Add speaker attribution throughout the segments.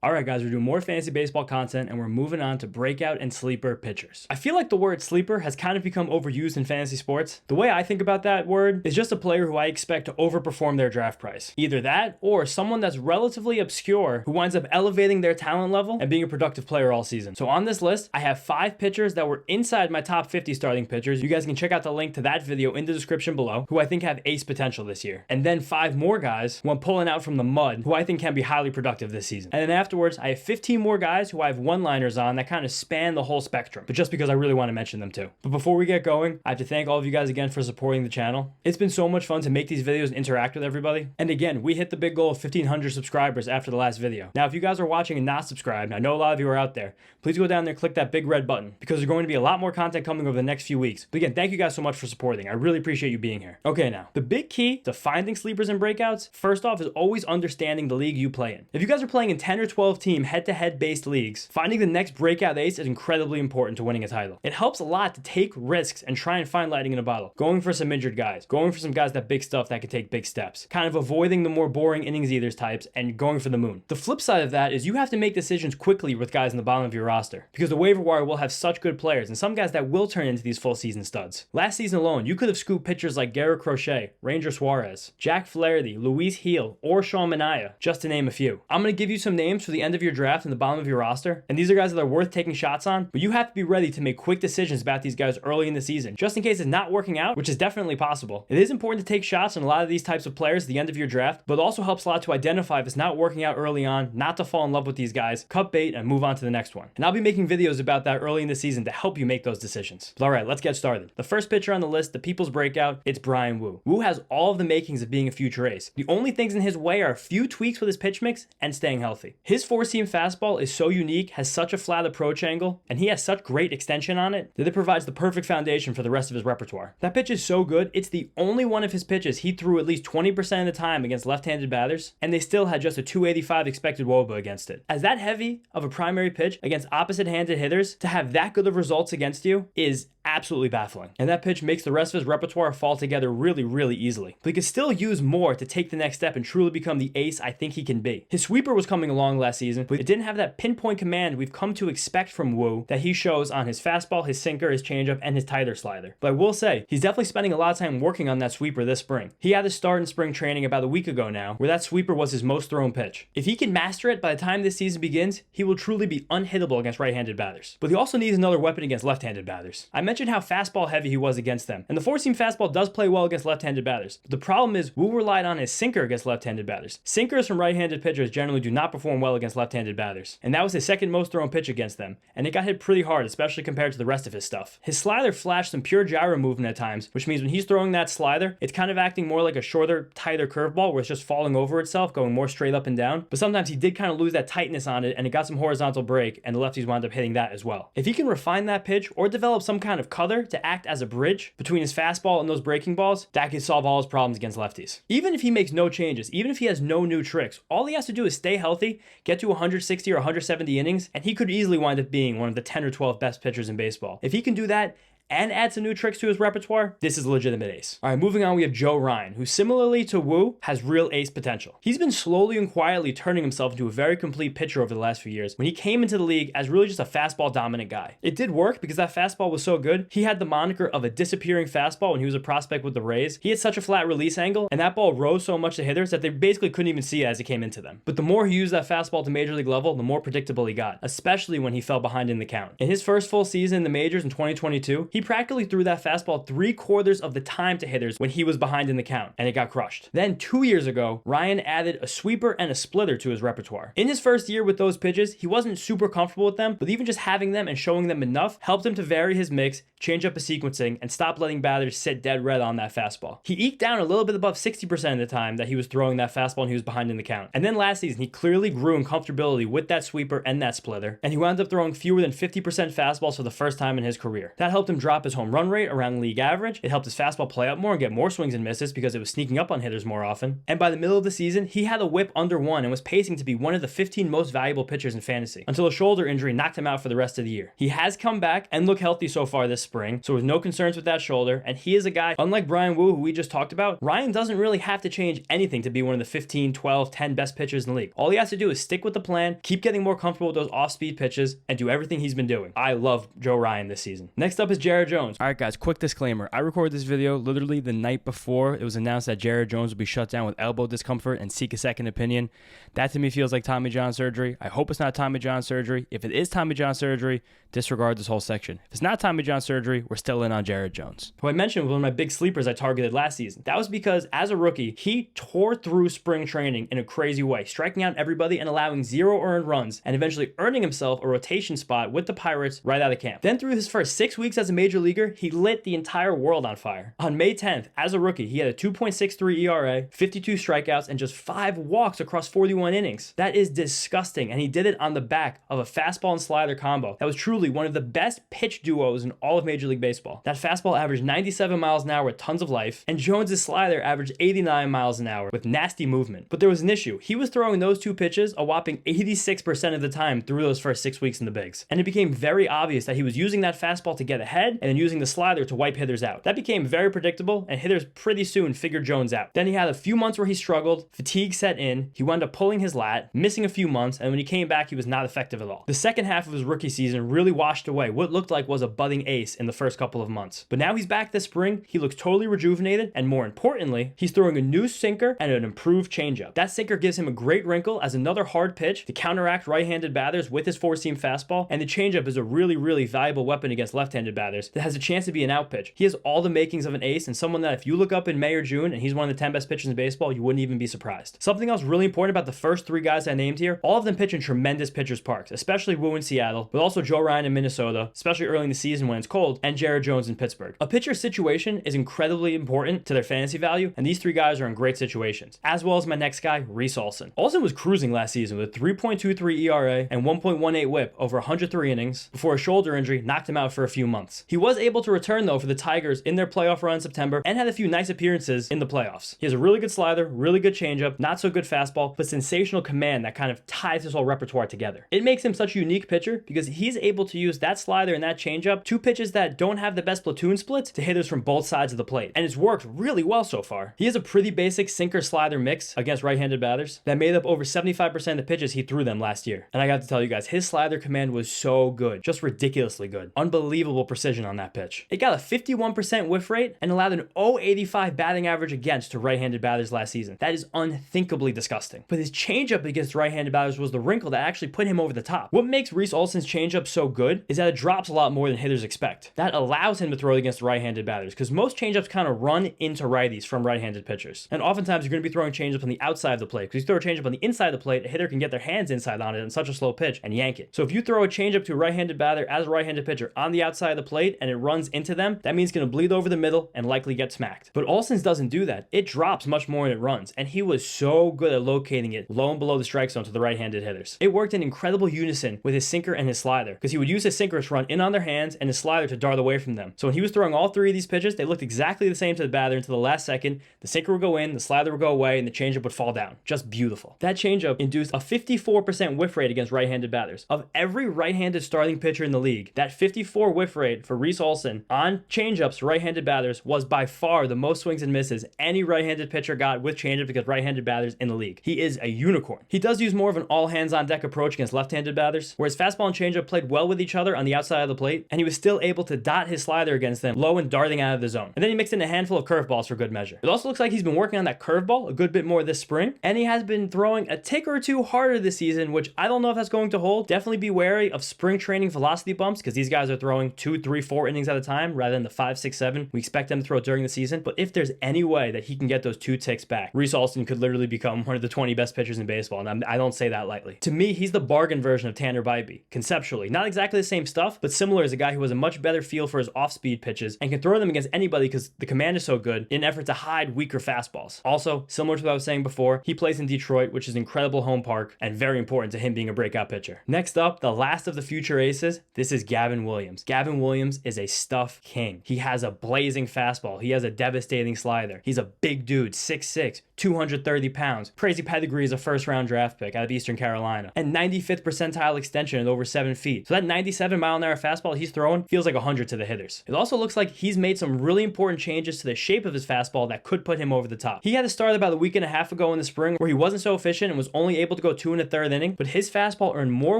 Speaker 1: Alright guys, we're doing more fantasy baseball content and we're moving on to breakout and sleeper pitchers. I feel like the word sleeper has kind of become overused in fantasy sports. The way I think about that word is just a player who I expect to overperform their draft price. Either that or someone that's relatively obscure who winds up elevating their talent level and being a productive player all season. So on this list, I have 5 pitchers that were inside my top 50 starting pitchers. You guys can check out the link to that video in the description below, who I think have ace potential this year. And then 5 more guys who I'm pulling out from the mud who I think can be highly productive this season. And then afterwards, I have 15 more guys who I have one-liners on that kind of span the whole spectrum, but just because I really want to mention them too. But before we get going, I have to thank all of you guys again for supporting the channel. It's been so much fun to make these videos and interact with everybody. And again, we hit the big goal of 1,500 subscribers after the last video. Now, if you guys are watching and not subscribed, I know a lot of you are out there, please go down there and click that big red button because there's going to be a lot more content coming over the next few weeks. But again, thank you guys so much for supporting. I really appreciate you being here. Okay, now, the big key to finding sleepers and breakouts, first off, is always understanding the league you play in. If you guys are playing in 10 or 12 team head-to-head based leagues, finding the next breakout ace is incredibly important to winning a title. It helps a lot to take risks and try and find lightning in a bottle. Going for some injured guys, going for some guys that big stuff that could take big steps, kind of avoiding the more boring innings eaters types and going for the moon. The flip side of that is you have to make decisions quickly with guys in the bottom of your roster because the waiver wire will have such good players and some guys that will turn into these full season studs. Last season alone, you could have scooped pitchers like Garrett Crochet, Ranger Suarez, Jack Flaherty, Luis Heel, or Sean Manaea, just to name a few. I'm going to give you some names for the end of your draft in the bottom of your roster, and these are guys that are worth taking shots on, but you have to be ready to make quick decisions about these guys early in the season, just in case it's not working out, which is definitely possible. It is important to take shots on a lot of these types of players at the end of your draft, but it also helps a lot to identify if it's not working out early on, not to fall in love with these guys, cut bait, and move on to the next one. And I'll be making videos about that early in the season to help you make those decisions. But all right, let's get started. The first pitcher on the list, the people's breakout, it's Bryan Woo. Woo has all of the makings of being a future ace. The only things in his way are a few tweaks with his pitch mix and staying healthy. His four-seam fastball is so unique, has such a flat approach angle, and he has such great extension on it that it provides the perfect foundation for the rest of his repertoire. That pitch is so good, it's the only one of his pitches he threw at least 20% of the time against left-handed batters, and they still had just a 285 expected WOBA against it. As that heavy of a primary pitch against opposite-handed hitters, to have that good of results against you is absolutely baffling. And that pitch makes the rest of his repertoire fall together really easily. But he could still use more to take the next step and truly become the ace I think he can be. His sweeper was coming along last season, but it didn't have that pinpoint command we've come to expect from Woo that he shows on his fastball, his sinker, his changeup, and his tighter slider. But I will say, he's definitely spending a lot of time working on that sweeper this spring. He had his start in spring training about a week ago now, where that sweeper was his most thrown pitch. If he can master it by the time this season begins, he will truly be unhittable against right-handed batters. But he also needs another weapon against left-handed batters. I mentioned how fastball heavy he was against them, and the four-seam fastball does play well against left-handed batters. But the problem is Woo relied on his sinker against left-handed batters. Sinkers from right-handed pitchers generally do not perform well against left-handed batters, and that was his second most thrown pitch against them, and it got hit pretty hard, especially compared to the rest of his stuff. His slider flashed some pure gyro movement at times, which means when he's throwing that slider, it's kind of acting more like a shorter, tighter curveball where it's just falling over itself, going more straight up and down. But sometimes he did kind of lose that tightness on it, and it got some horizontal break, and the lefties wound up hitting that as well. If he can refine that pitch or develop some kind of cutter to act as a bridge between his fastball and those breaking balls, that could solve all his problems against lefties. Even if he makes no changes, even if he has no new tricks, all he has to do is stay healthy, get to 160 or 170 innings, and he could easily wind up being one of the 10 or 12 best pitchers in baseball. If he can do that and add some new tricks to his repertoire, this is a legitimate ace. All right, moving on, we have Joe Ryan, who similarly to Woo, has real ace potential. He's been slowly and quietly turning himself into a very complete pitcher over the last few years when he came into the league as really just a fastball dominant guy. It did work because that fastball was so good. He had the moniker of a disappearing fastball when he was a prospect with the Rays. He had such a flat release angle, and that ball rose so much to hitters that they basically couldn't even see it as it came into them. But the more he used that fastball to major league level, the more predictable he got, especially when he fell behind in the count. In his first full season in the majors in 2022, he practically threw that fastball 3/4 of the time to hitters when he was behind in the count, and it got crushed. Then 2 years ago, Ryan added a sweeper and a splitter to his repertoire. In his first year with those pitches, he wasn't super comfortable with them, but even just having them and showing them enough helped him to vary his mix, change up his sequencing, and stop letting batters sit dead red on that fastball. He eked down a little bit above 60% of the time that he was throwing that fastball and he was behind in the count. And then last season, he clearly grew in comfortability with that sweeper and that splitter, and he wound up throwing fewer than 50% fastballs for the first time in his career. That helped him drop his home run rate around league average. It helped his fastball play up more and get more swings and misses because it was sneaking up on hitters more often. And by the middle of the season, he had a whip under 1 and was pacing to be one of the 15 most valuable pitchers in fantasy until a shoulder injury knocked him out for the rest of the year. He has come back and looked healthy so far this spring, so there's no concerns with that shoulder. And he is a guy, unlike Brian Wu, who we just talked about, Ryan doesn't really have to change anything to be one of the 15, 12, 10 best pitchers in the league. All he has to do is stick with the plan, keep getting more comfortable with those off-speed pitches, and do everything he's been doing. I love Joe Ryan this season. Next up is Jared Jones. All right, guys, quick disclaimer. I recorded this video literally the night before it was announced that Jared Jones would be shut down with elbow discomfort and seek a second opinion. That to me feels like Tommy John surgery. I hope it's not Tommy John surgery. If it is Tommy John surgery, disregard this whole section. If it's not Tommy John surgery, we're still in on Jared Jones, who I mentioned was one of my big sleepers I targeted last season. That was because as a rookie, he tore through spring training in a crazy way, striking out everybody and allowing 0 earned runs, and eventually earning himself a rotation spot with the Pirates right out of camp. Then through his first 6 weeks as a major leaguer, he lit the entire world on fire. On May 10th, as a rookie, he had a 2.63 ERA, 52 strikeouts, and just 5 walks across 41 innings. That is disgusting, and he did it on the back of a fastball and slider combo that was truly one of the best pitch duos in all of Major League Baseball. That fastball averaged 97 miles an hour with tons of life, and Jones's slider averaged 89 miles an hour with nasty movement. But there was an issue. He was throwing those two pitches a whopping 86% of the time through those first 6 weeks in the bigs. And it became very obvious that he was using that fastball to get ahead and then using the slider to wipe hitters out. That became very predictable, and hitters pretty soon figured Jones out. Then he had a few months where he struggled, fatigue set in, he wound up pulling his lat, missing a few months, and when he came back, he was not effective at all. The second half of his rookie season really washed away what looked like was a budding ace in the first couple of months. But now he's back this spring, he looks totally rejuvenated, and more importantly, he's throwing a new sinker and an improved changeup. That sinker gives him a great wrinkle as another hard pitch to counteract right-handed batters with his four-seam fastball, and the changeup is a really valuable weapon against left-handed batters that has a chance to be an out pitch. He has all the makings of an ace and someone that if you look up in May or June and he's one of the 10 best pitchers in baseball, you wouldn't even be surprised. Something else really important about the first 3 guys I named here, all of them pitch in tremendous pitchers parks, especially Wu in Seattle, but also Joe Ryan in Minnesota, especially early in the season when it's cold, and Jared Jones in Pittsburgh. A pitcher's situation is incredibly important to their fantasy value, and these 3 guys are in great situations, as well as my next guy, Reese Olson. Olson was cruising last season with a 3.23 ERA and 1.18 whip over 103 innings before a shoulder injury knocked him out for a few months. He was able to return though for the Tigers in their playoff run in September and had a few nice appearances in the playoffs. He has a really good slider, really good changeup, not so good fastball, but sensational command that kind of ties his whole repertoire together. It makes him such a unique pitcher because he's able to use that slider and that changeup, 2 pitches that don't have the best platoon splits, to hitters from both sides of the plate. And it's worked really well so far. He has a pretty basic sinker-slider mix against right-handed batters that made up over 75% of the pitches he threw them last year. And I got to tell you guys, his slider command was so good, just ridiculously good. Unbelievable precision on that pitch. It got a 51% whiff rate and allowed an .085 batting average against to right-handed batters last season. That is unthinkably disgusting. But his changeup against right-handed batters was the wrinkle that actually put him over the top. What makes Reese Olson's changeup so good is that it drops a lot more than hitters expect. That allows him to throw against right-handed batters because most changeups kind of run into righties from right-handed pitchers. And oftentimes you're going to be throwing changeups on the outside of the plate because you throw a changeup on the inside of the plate, a hitter can get their hands inside on it in such a slow pitch and yank it. So if you throw a changeup to a right-handed batter as a right-handed pitcher on the outside of the plate and it runs into them, that means it's going to bleed over the middle and likely get smacked. But Olson's doesn't do that. It drops much more than it runs, and he was so good at locating it low and below the strike zone to the right-handed hitters. It worked in incredible unison with his sinker and his slider because he would use his sinker to run in on their hands and his slider to dart away from them. So when he was throwing all 3 of these pitches, they looked exactly the same to the batter until the last second. The sinker would go in, the slider would go away, and the changeup would fall down. Just beautiful. That changeup induced a 54% whiff rate against right-handed batters. Of every right-handed starting pitcher in the league, that 54 whiff rate for Reese Olson on changeups to right-handed batters was by far the most swings and misses any right-handed pitcher got with changeup against right-handed batters in the league. He is a unicorn. He does use more of an all-hands-on-deck approach against left-handed batters, whereas fastball and changeup played well with each other on the outside of the plate, and he was still able to dot his slider against them low and darting out of the zone. And then he mixed in a handful of curveballs for good measure. It also looks like he's been working on that curveball a good bit more this spring, and he has been throwing a tick or 2 harder this season, which I don't know if that's going to hold. Definitely be wary of spring training velocity bumps because these guys are throwing 2, 3, 4 innings at a time rather than the 5, 6, 7 we expect them to throw during the season. But if there's any way that he can get those 2 ticks back, Reese Olson could literally become one of the 20 best pitchers in baseball, and I don't say that lightly. To me, he's the bargain version of Tanner Bybee, conceptually. Not exactly exactly the same stuff, but similar as a guy who has a much better feel for his off-speed pitches and can throw them against anybody because the command is so good in an effort to hide weaker fastballs. Also, similar to what I was saying before, he plays in Detroit, which is an incredible home park and very important to him being a breakout pitcher. Next up, the last of the future aces, this is Gavin Williams. Gavin Williams is a stuff king. He has a blazing fastball. He has a devastating slider. He's a big dude, 6'6", 230 pounds. Crazy pedigree as a first-round draft pick out of Eastern Carolina. And 95th percentile extension at over 7 feet. So that 97-mile-an-hour fastball he's throwing feels like 100 to the hitters. It also looks like he's made some really important changes to the shape of his fastball that could put him over the top. He had a start about a week and a half ago in the spring where he wasn't so efficient and was only able to go 2 1/3 inning, but his fastball earned more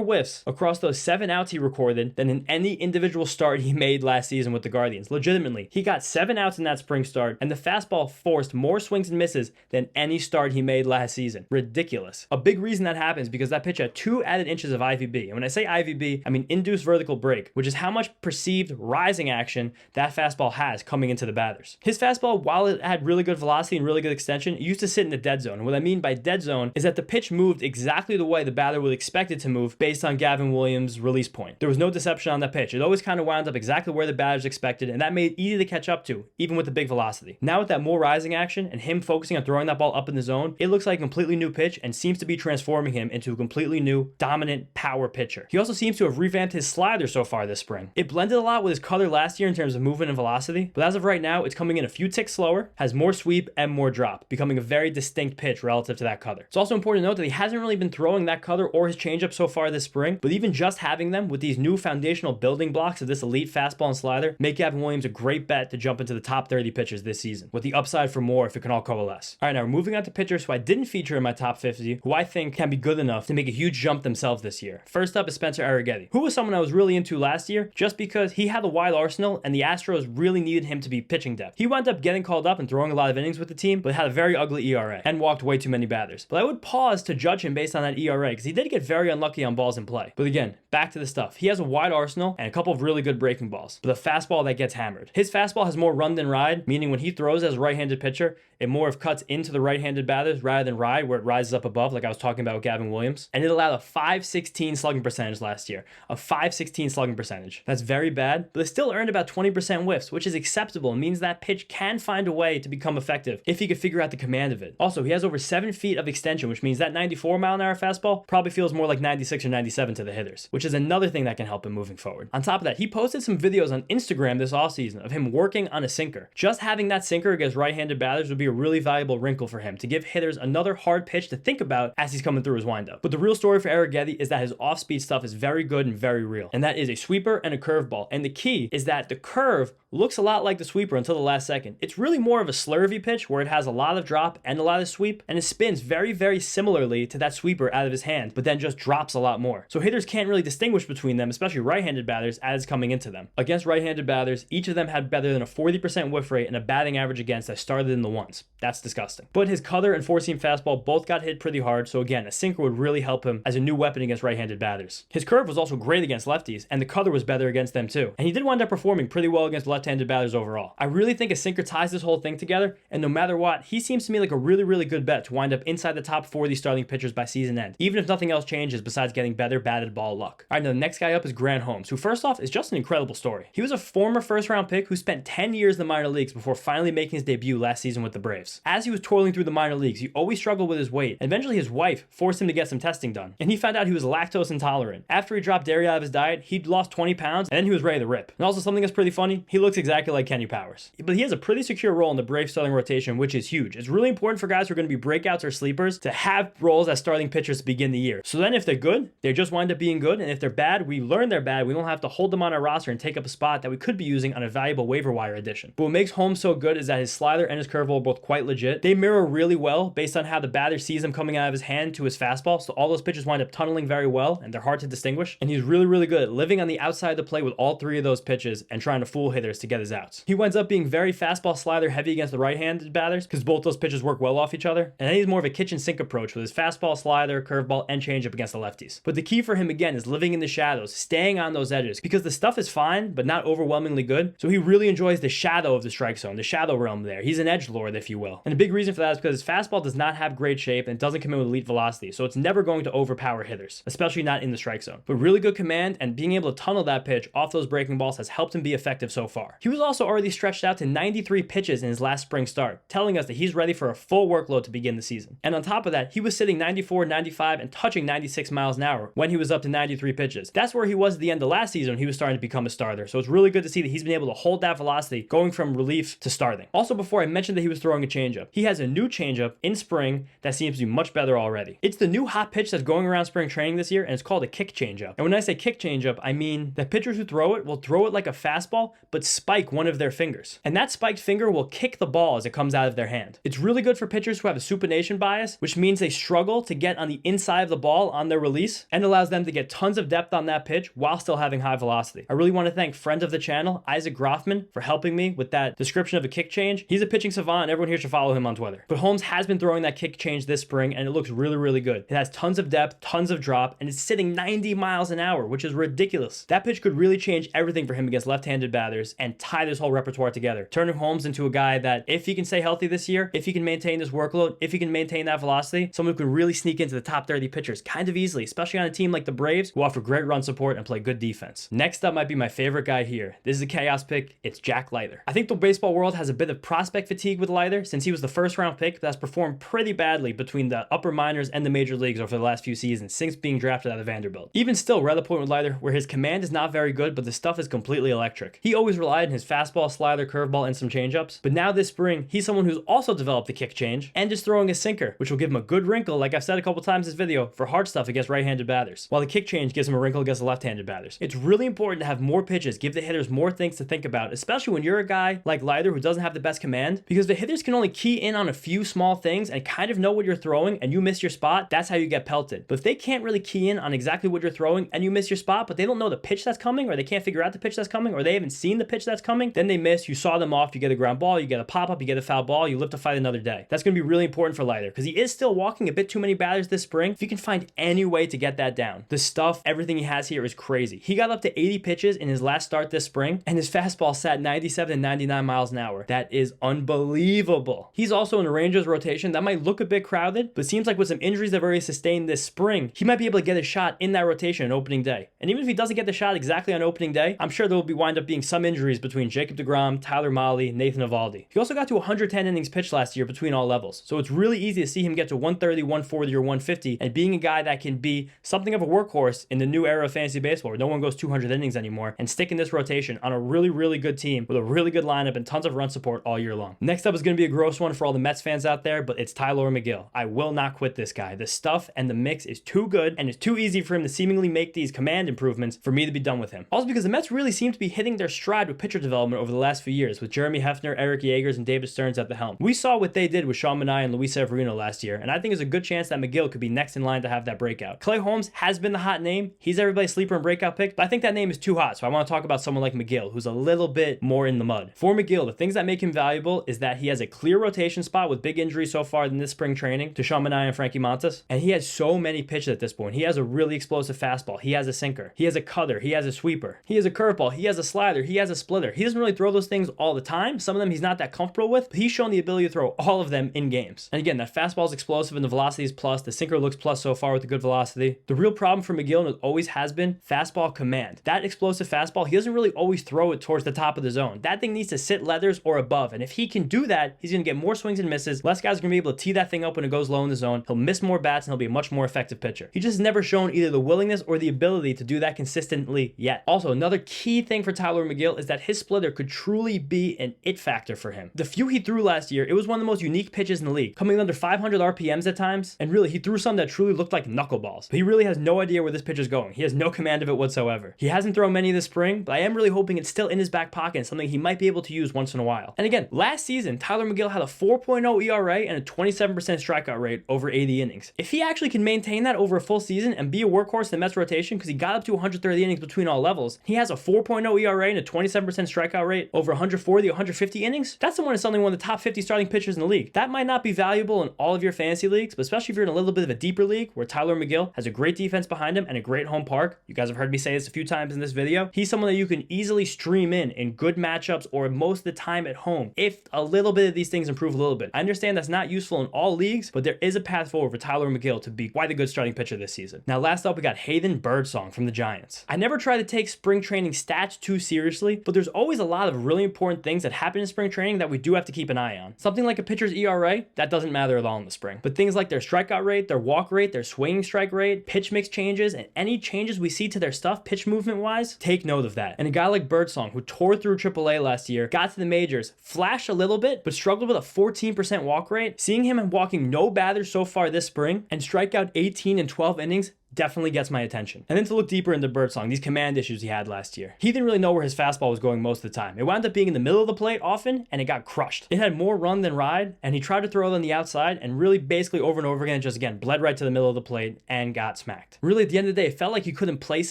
Speaker 1: whiffs across those 7 outs he recorded than in any individual start he made last season with the Guardians. Legitimately, he got 7 outs in that spring start, and the fastball forced more swings and misses than any start he made last season. Ridiculous. A big reason that happens because that pitch had 2 added inches of IVB. And when I say IVB, I mean induced vertical break, which is how much perceived rising action that fastball has coming into the batters. His fastball, while it had really good velocity and really good extension, it used to sit in the dead zone. And what I mean by dead zone is that the pitch moved exactly the way the batter would expect it to move based on Gavin Williams' release point. There was no deception on that pitch. It always kind of wound up exactly where the batters expected, and that made it easy to catch up to, even with the big velocity. Now with that more rising action and him focusing on throwing that ball up in the zone, it looks like a completely new pitch and seems to be transforming him into a completely new, dominant power pitcher. He also seems to have revamped his slider so far this spring. It blended a lot with his cutter last year in terms of movement and velocity, but as of right now, it's coming in a few ticks slower, has more sweep and more drop, becoming a very distinct pitch relative to that cutter. It's also important to note that he hasn't really been throwing that cutter or his changeup so far this spring, but even just having them with these new foundational building blocks of this elite fastball and slider make Gavin Williams a great bet to jump into the top 30 pitchers this season, with the upside for more if it can all coalesce. All right, now we're moving on to pitchers who I didn't feature in my top 50, who I think can be good enough to make a huge jump themselves this year. First up is Spencer Arrighetti, who was someone I was really into last year just because he had a wide arsenal and the Astros really needed him to be pitching depth. He wound up getting called up and throwing a lot of innings with the team, but had a very ugly ERA and walked way too many batters. But I would pause to judge him based on that ERA because he did get very unlucky on balls in play. But again, back to the stuff. He has a wide arsenal and a couple of really good breaking balls, but a fastball that gets hammered. His fastball has more run than ride, meaning when he throws as a right-handed pitcher, it more of cuts into the right-handed batters rather than ride where it rises up above like I was talking about with Gavin Williams. And it allowed a .516 slugging percentage last year. A .516 slugging percentage. That's very bad, but it still earned about 20% whiffs, which is acceptable and means that pitch can find a way to become effective if he could figure out the command of it. Also, he has over 7 feet of extension, which means that 94-mile-an-hour fastball probably feels more like 96 or 97 to the hitters, which is another thing that can help him moving forward. On top of that, he posted some videos on Instagram this offseason of him working on a sinker. Just having that sinker against right-handed batters would be a really valuable wrinkle for him to give hitters another hard pitch to think about as he's coming through his windup. But the real story for Arrighetti is that his off-speed stuff is very good and very real, and that is a sweeper and a curveball. And the key is that the curve looks a lot like the sweeper until the last second. It's really more of a slurvy pitch where it has a lot of drop and a lot of sweep, and it spins very, very similarly to that sweeper out of his hand, but then just drops a lot more. So hitters can't really distinguish between them, especially right-handed batters, as coming into them. Against right-handed batters, each of them had better than a 40% whiff rate and a batting average against that started in the ones. That's disgusting. But his cutter and four-seam fastball both got hit pretty hard, so again, a sinker would really help him as a new weapon against right-handed batters. His curve was also great against lefties, and the cutter was better against them too. And he did wind up performing pretty well against left-handed batters overall. I really think a sinker ties this whole thing together, and no matter what, he seems to me like a really, really good bet to wind up inside the top 40 starting pitchers by season end, even if nothing else changes besides getting better batted ball luck. All right, now the next guy up is Grant Holmes, who first off is just an incredible story. He was a former first-round pick who spent 10 years in the minor leagues before finally making his debut last season with the Braves. As he was toiling through the minor leagues, he always struggled with his weight, and eventually his wife forced him to get some testing done, and he found out he was lactose intolerant. After he dropped dairy out of his diet, he'd lost 20 pounds, and then he was ready to rip. And also something that's pretty funny, he looks exactly like Kenny Powers. But he has a pretty secure role in the Braves starting rotation, which is huge. It's really important for guys who are going to be breakouts or sleepers to have roles as starting pitchers to begin the year. So then if they're good, they just wind up being good, and if they're bad, we learn they're bad. We don't have to hold them on our roster and take up a spot that we could be using on a valuable waiver wire addition. But what makes Holmes so good is that his slider and his curveball are both quite legit. They mirror really well based on how the batter sees them coming out of his hand to his fastball, so all those pitches wind up tunneling very well, and they're hard to distinguish. And he's really, really good at living on the outside of the plate with all three of those pitches and trying to fool hitters to get his outs. He winds up being very fastball slider heavy against the right-handed batters because both those pitches work well off each other. And then he's more of a kitchen sink approach with his fastball, slider, curveball, and changeup against the lefties. But the key for him again is living living in the shadows, staying on those edges, because the stuff is fine, but not overwhelmingly good. So he really enjoys the shadow of the strike zone, the shadow realm there. He's an edgelord, if you will. And a big reason for that is because his fastball does not have great shape and doesn't come in with elite velocity, so it's never going to overpower hitters, especially not in the strike zone. But really good command, and being able to tunnel that pitch off those breaking balls has helped him be effective so far. He was also already stretched out to 93 pitches in his last spring start, telling us that he's ready for a full workload to begin the season. And on top of that, he was sitting 94, 95, and touching 96 miles an hour when he was up to 93 pitches. That's where he was at the end of last season when he was starting to become a starter. So it's really good to see that he's been able to hold that velocity going from relief to starting. Also, before I mentioned that he was throwing a changeup, he has a new changeup in spring that seems to be much better already. It's the new hot pitch that's going around spring training this year, and it's called a kick changeup. And when I say kick changeup, I mean that pitchers who throw it will throw it like a fastball, but spike one of their fingers. And that spiked finger will kick the ball as it comes out of their hand. It's really good for pitchers who have a supination bias, which means they struggle to get on the inside of the ball on their release, and allows them to get tons of depth on that pitch while still having high velocity. I really want to thank friend of the channel, Isaac Groffman, for helping me with that description of a kick change. He's a pitching savant, and everyone here should follow him on Twitter. But Holmes has been throwing that kick change this spring, and it looks really, really good. It has tons of depth, tons of drop, and it's sitting 90 miles an hour, which is ridiculous. That pitch could really change everything for him against left-handed batters and tie this whole repertoire together, turning Holmes into a guy that, if he can stay healthy this year, if he can maintain this workload, if he can maintain that velocity, someone who could really sneak into the top 30 pitchers kind of easily, especially on a team like the Braves, who offer great run support and play good defense. Next up might be my favorite guy here. This is a chaos pick. It's Jack Leiter. I think the baseball world has a bit of prospect fatigue with Leiter since he was the first round pick that's performed pretty badly between the upper minors and the major leagues over the last few seasons since being drafted out of Vanderbilt. Even still, we're at the point with Leiter where his command is not very good, but the stuff is completely electric. He always relied on his fastball, slider, curveball, and some changeups, but now this spring, he's someone who's also developed the kick change and is throwing a sinker, which will give him a good wrinkle, like I've said a couple times in this video, for hard stuff against right-handed batters, while the kick change gives him a wrinkle against the left-handed batters. It's really important to have more pitches, give the hitters more things to think about, especially when you're a guy like Leiter who doesn't have the best command, because the hitters can only key in on a few small things and kind of know what you're throwing, and you miss your spot, that's how you get pelted. But if they can't really key in on exactly what you're throwing and you miss your spot, but they don't know the pitch that's coming, or they can't figure out the pitch that's coming, or they haven't seen the pitch that's coming, then they miss, you saw them off, you get a ground ball, you get a pop-up, you get a foul ball, you live to fight another day. That's going to be really important for Leiter, because he is still walking a bit too many batters this spring. If you can find any way to get that down, the stuff, everything he has here is crazy. He got up to 80 pitches in his last start this spring, and his fastball sat 97 and 99 miles an hour. That is unbelievable. He's also in a Rangers rotation that might look a bit crowded, but seems like with some injuries they've already sustained this spring, he might be able to get a shot in that rotation on opening day. And even if he doesn't get the shot exactly on opening day, I'm sure there will wind up being some injuries between Jacob deGrom, Tyler Mahle, Nathan Eovaldi. He also got to 110 innings pitched last year between all levels, so it's really easy to see him get to 130, 140, or 150, and being a guy that can be something of a workhorse in the new era of fantasy baseball where no one goes 200 innings anymore, and stick in this rotation on a really, really good team with a really good lineup and tons of run support all year long. Next up is going to be a gross one for all the Mets fans out there, but it's Tylor Megill. I will not quit this guy. The stuff and the mix is too good, and it's too easy for him to seemingly make these command improvements for me to be done with him. Also because the Mets really seem to be hitting their stride with pitcher development over the last few years, with Jeremy Hefner, Eric Yeagers, and David Stearns at the helm. We saw what they did with Sean Manaea and Luis Severino last year, and I think there's a good chance that Megill could be next in line to have that breakout. Clay Holmes has been the hot name. He's everybody's sleeper and breakout pick, but I think that name is too hot, so I want to talk about someone like Megill, who's a little bit more in the mud. For Megill, the things that make him valuable is that he has a clear rotation spot with big injuries so far in this spring training to Sean Manaea and Frankie Montas, and he has so many pitches at this point. He has a really explosive fastball. He has a sinker. He has a cutter. He has a sweeper. He has a curveball. He has a slider. He has a splitter. He doesn't really throw those things all the time. Some of them he's not that comfortable with, but he's shown the ability to throw all of them in games. And again, that fastball is explosive and the velocity is plus. The sinker looks plus so far with the good velocity. The real problem for Megill, and it always has been, fastball command. That explosive fastball, he doesn't really always throw it towards the top of the zone. That thing needs to sit leathers or above, and if he can do that, he's going to get more swings and misses. Less guys are going to be able to tee that thing up when it goes low in the zone. He'll miss more bats, and he'll be a much more effective pitcher. He just has never shown either the willingness or the ability to do that consistently yet. Also, another key thing for Tylor Megill is that his splitter could truly be an it factor for him. The few he threw last year, it was one of the most unique pitches in the league, coming under 500 RPMs at times, and really, he threw some that truly looked like knuckleballs. But he really has no idea where this pitch is going. He has no command of it whatsoever. He hasn't thrown many this spring, but I am really hoping it's still in his back pocket and something he might be able to use once in a while. And again, last season, Tylor Megill had a 4.0 ERA and a 27% strikeout rate over 80 innings. If he actually can maintain that over a full season and be a workhorse in the Mets rotation, because he got up to 130 innings between all levels, he has a 4.0 ERA and a 27% strikeout rate over 140, 150 innings. That's someone is suddenly one of the top 50 starting pitchers in the league. That might not be valuable in all of your fantasy leagues, but especially if you're in a little bit of a deeper league where Tylor Megill has a great defense behind him and a great home park. You guys have heard me say this a few times in this video. He's someone that you can easily stream in good matchups or most of the time at home if a little bit of these things improve a little bit. I understand that's not useful in all leagues, but there is a path forward for Tyler McGill to be quite a good starting pitcher this season. Now, last up, we got Hayden Birdsong from the Giants. I never try to take spring training stats too seriously, but there's always a lot of really important things that happen in spring training that we do have to keep an eye on. Something like a pitcher's ERA, that doesn't matter at all in the spring. But things like their strikeout rate, their walk rate, their swinging strike rate, pitch mix changes, and any changes we see to their stuff pitch movement wise, take note of that. And a guy like Birdsong, who tore through AAA last year, got to the majors, flashed a little bit, but struggled with a 14% walk rate. Seeing him walking no batters so far this spring and strike out 18 in 12 innings definitely gets my attention. And then to look deeper into Birdsong, these command issues he had last year. He didn't really know where his fastball was going most of the time. It wound up being in the middle of the plate often, and it got crushed. It had more run than ride, and he tried to throw it on the outside, and really basically over and over again, just again, bled right to the middle of the plate and got smacked. Really, at the end of the day, it felt like he couldn't place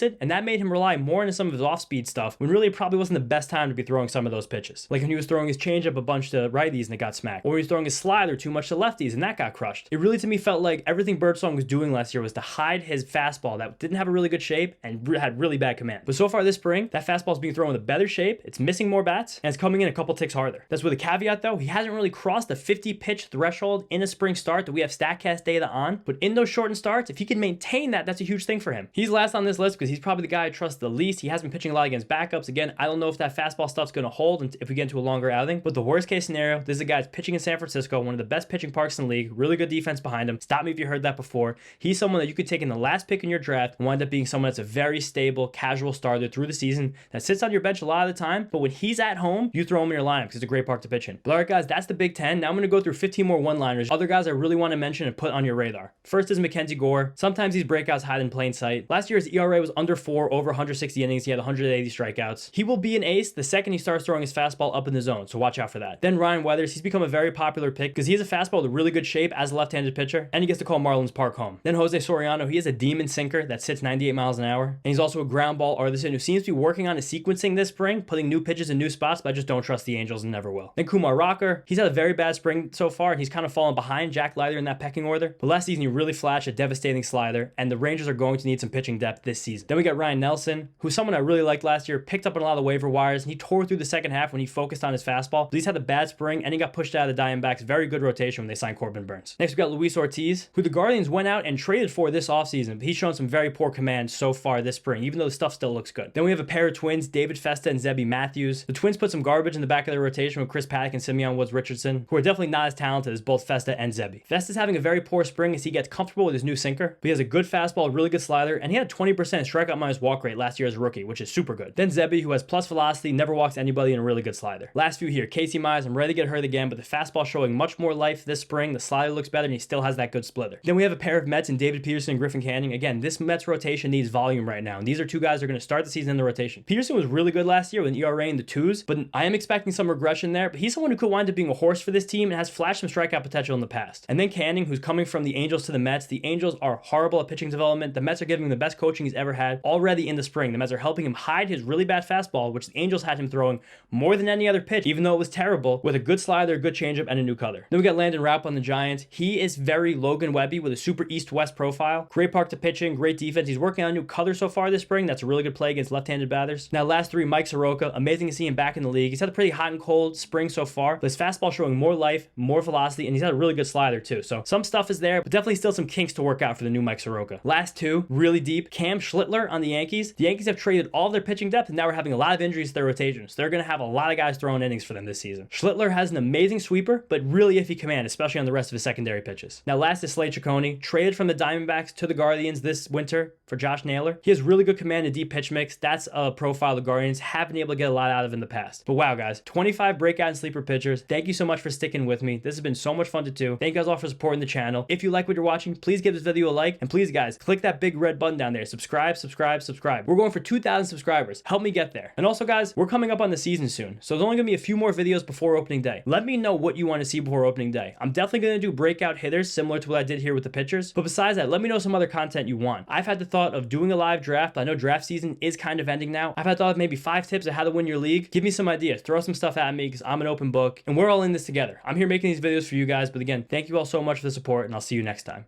Speaker 1: it, and that made him rely more on some of his off-speed stuff, when really it probably wasn't the best time to be throwing some of those pitches. Like when he was throwing his changeup a bunch to righties and it got smacked, or he was throwing his slider too much to lefties and that got crushed. It really, to me, felt like everything Birdsong was doing last year was to hide his fastball that didn't have a really good shape and had really bad command. But so far this spring, that fastball is being thrown with a better shape, it's missing more bats, and it's coming in a couple ticks harder. That's with a caveat though, he hasn't really crossed the 50 pitch threshold in a spring start that we have StatCast data on, but in those shortened starts, if he can maintain that, that's a huge thing for him. He's last on this list because he's probably the guy I trust the least. He has been pitching a lot against backups. Again, I don't know if that fastball stuff's going to hold if we get into a longer outing, but the worst case scenario, this is a guy that's pitching in San Francisco, one of the best pitching parks in the league, really good defense behind him. Stop me if you heard that before. He's someone that you could take in the last pick in your draft and wind up being someone that's a very stable, casual starter through the season that sits on your bench a lot of the time, but when he's at home, you throw him in your lineup because it's a great park to pitch in. But all right, guys, that's the Big Ten. Now I'm going to go through 15 more one-liners. Other guys I really want to mention and put on your radar. First is Mackenzie Gore. Sometimes these breakouts hide in plain sight. Last year, his ERA was under 4, over 160 innings. He had 180 strikeouts. He will be an ace the second he starts throwing his fastball up in the zone, so watch out for that. Then Ryan Weathers. He's become a very popular pick because he has a fastball with really good shape as a left-handed pitcher, and he gets to call Marlins Park home. Then Jose Soriano. He has a demon sinker that sits 98 miles an hour, and he's also a ground ball artisan who seems to be working on his sequencing this spring, putting new pitches in new spots, but I just don't trust the Angels and never will. Then Kumar Rocker. He's had a very bad spring so far, and he's kind of fallen behind Jack Leiter in that pecking order, but last season he really flashed a devastating slider, and the Rangers are going to need some pitching depth this season. Then we got Ryan Nelson, who's someone I really liked last year, picked up on a lot of waiver wires, and he tore through the second half when he focused on his fastball, but he's had a bad spring, and he got pushed out of the Diamondbacks' very good rotation when they signed Corbin Burns. Next we got Luis Ortiz, who the Guardians went out and traded for this offseason, but he's shown some very poor command so far this spring, even though the stuff still looks good. Then we have a pair of twins, David Festa and Zebby Matthews. The Twins put some garbage in the back of their rotation with Chris Paddock and Simeon Woods-Richardson, who are definitely not as talented as both Festa and Zebby. Festa's having a very poor spring as he gets comfortable with his new sinker, but he has a good fastball, a really good slider, and he had a 20% strikeout minus walk rate last year as a rookie, which is super good. Then Zebby, who has plus velocity, never walks anybody, and a really good slider. Last few here, Casey Mize. I'm ready to get hurt again, but the fastball showing much more life this spring. The slider looks better, and he still has that good splitter. Then we have a pair of Mets in David Peterson and Griffin Canning. Again, this Mets rotation needs volume right now, and these are two guys that are going to start the season in the rotation. Peterson was really good last year with an ERA in the 2s, but I am expecting some regression there, but he's someone who could wind up being a horse for this team and has flashed some strikeout potential in the past. And then Canning, who's coming from the Angels to the Mets. The Angels are horrible at pitching development. The Mets are giving him the best coaching he's ever had already in the spring. The Mets are helping him hide his really bad fastball, which the Angels had him throwing more than any other pitch, even though it was terrible, with a good slider, a good changeup, and a new cutter. Then we got Landon Raup on the Giants. He is very Logan Webby with a super east-west profile. Great park to pitch in, great defense. He's working on a new cutter so far this spring. That's a really good play against left-handed batters. Now, last three, Mike Soroka. Amazing to see him back in the league. He's had a pretty hot and cold spring so far, but his fastball showing more life, more velocity, and he's had a really good slider too. So some stuff is there, but definitely still some kinks to work out for the new Mike Soroka. Last two, really deep. Cam Schlittler on the Yankees. The Yankees have traded all of their pitching depth, and now we're having a lot of injuries to their rotation. So they're going to have a lot of guys throwing innings for them this season. Schlittler has an amazing sweeper, but really iffy command, especially on the rest of his secondary pitches. Now last is Slade Ciccone, traded from the Diamondbacks to the Guardians this winter for Josh Naylor. He has really good command and deep pitch mix. That's a profile the Guardians have been able to get a lot out of in the past. But wow, guys, 25 breakout and sleeper pitchers. Thank you so much for sticking with me. This has been so much fun to do. Thank you guys all for supporting the channel. If you like what you're watching, please give this video a like, and please guys, click that big red button down there. Subscribe, subscribe, subscribe. We're going for 2,000 subscribers. Help me get there. And also guys, we're coming up on the season soon, so there's only gonna be a few more videos before opening day. Let me know what you want to see before opening day. I'm definitely gonna do breakout hitters similar to what I did here with the pitchers, but besides that, let me know some other content you want. I've had the thought of doing a live draft, but I know draft season is kind of ending now. I've had thought of maybe 5 tips of how to win your league. Give me some ideas. Throw some stuff at me because I'm an open book and we're all in this together. I'm here making these videos for you guys, but again, thank you all so much for the support, and I'll see you next time.